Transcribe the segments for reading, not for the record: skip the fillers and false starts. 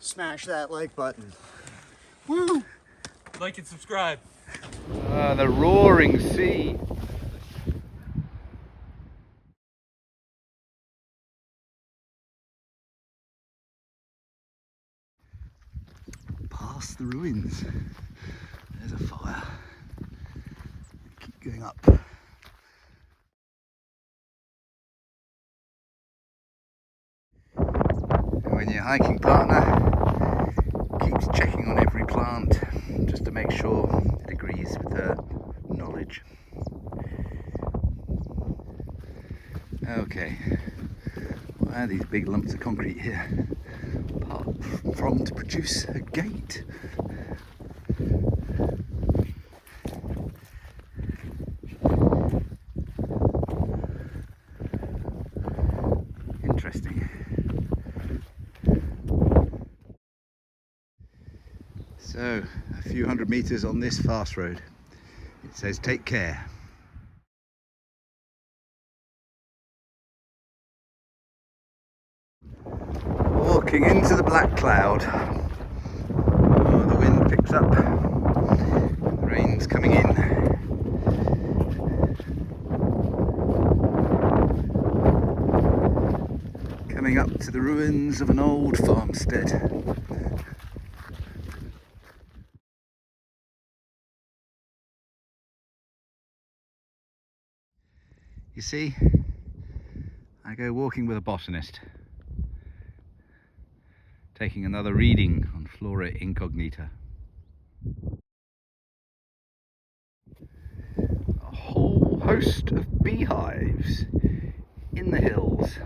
smash that like button. Woo! Like and subscribe. The roaring sea. Past the ruins. There's a fire. Keep going up. And when your hiking partner keeps checking on every plant just to make sure it agrees with her knowledge. Okay, why are these big lumps of concrete here? Apart from to produce a gate. Interesting. So, a few hundred meters on this fast road. It says take care. Walking into the black cloud. Oh, the wind picks up. The rain's coming in. Coming up to the ruins of an old farmstead. You see, I go walking with a botanist, taking another reading on flora incognita. A whole host of beehives in the hills.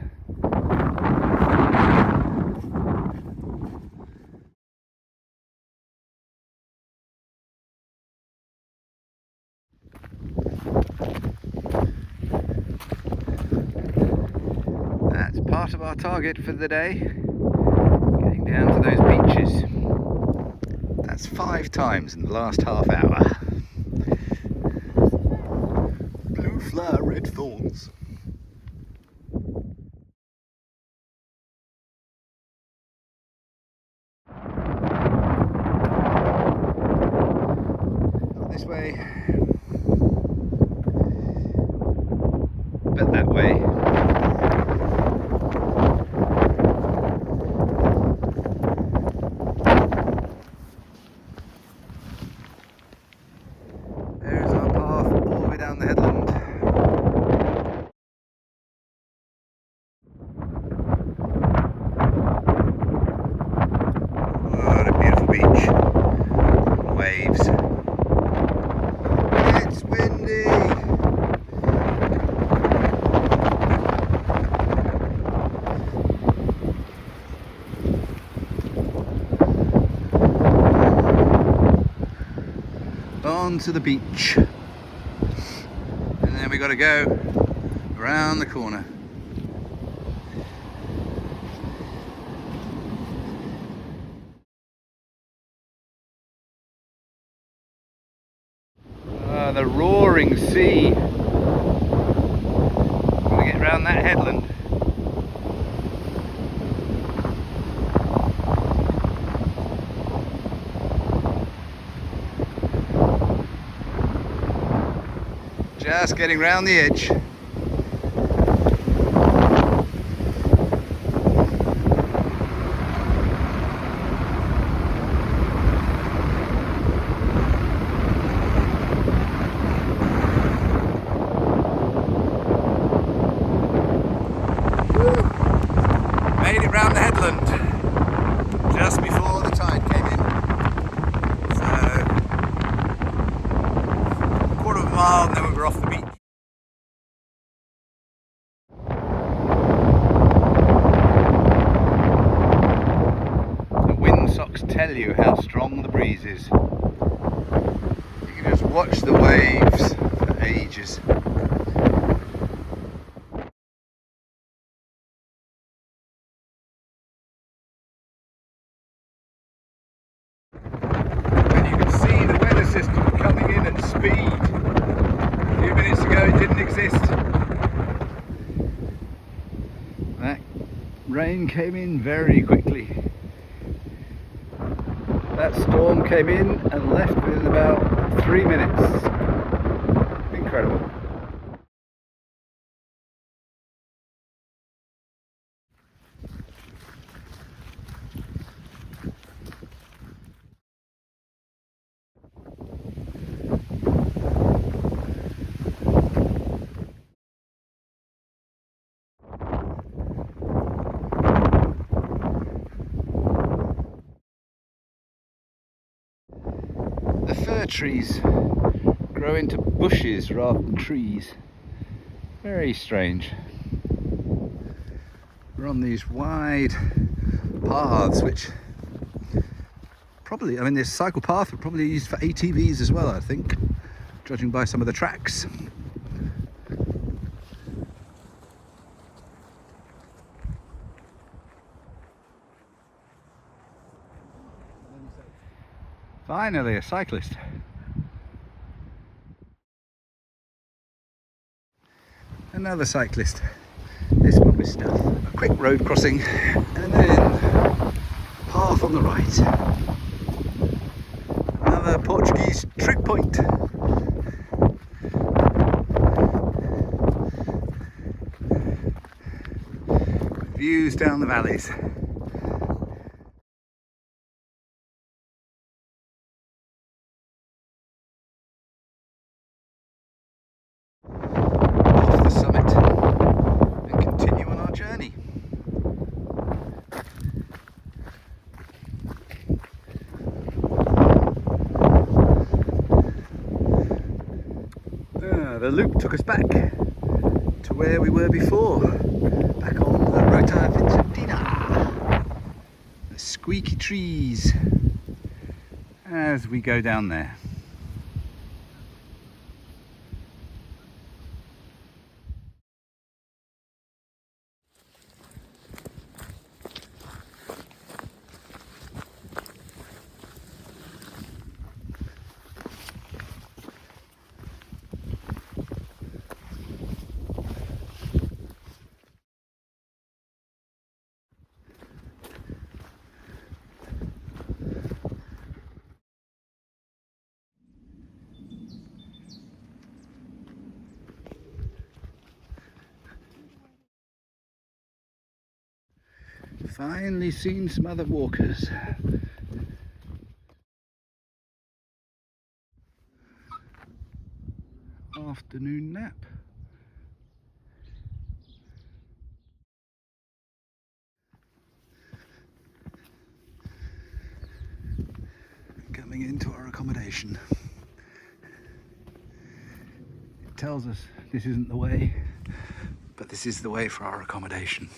That's part of our target for the day, getting down to those beaches. That's 5 times in the last half hour. Blue flower, red thorns. Not this way, but that way. There's our path all the way down the headland. What a beautiful beach. Waves. It's windy. On to the beach. And then we got to go around the corner. The roaring sea. Got to get around that headland. Just getting round the edge. Made it round the headland just before the tide came in. So, a quarter of a mile and then we were off the beach. The windsocks tell you how strong the breeze is. You can just watch the waves for ages. System coming in at speed. A few minutes ago it didn't exist. That rain came in very quickly. That storm came in and left within about 3 minutes. Incredible. The fir trees grow into bushes rather than trees. Very strange. We're on these wide paths which probably, I mean this cycle path would probably be used for ATVs as well, I think, judging by some of the tracks. Finally, a cyclist. Another cyclist. This one with stuff. A quick road crossing and then path on the right. Another Portuguese trig point. Views down the valleys. Off the summit and continue on our journey. The loop took us back to where we were before, back on the Rota Vincentina. The squeaky trees as we go down there. Finally seen some other walkers. Afternoon nap. Coming into our accommodation. It tells us this isn't the way, but this is the way for our accommodation.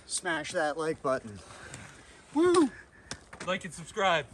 Smash that like button. Woo! Like and subscribe.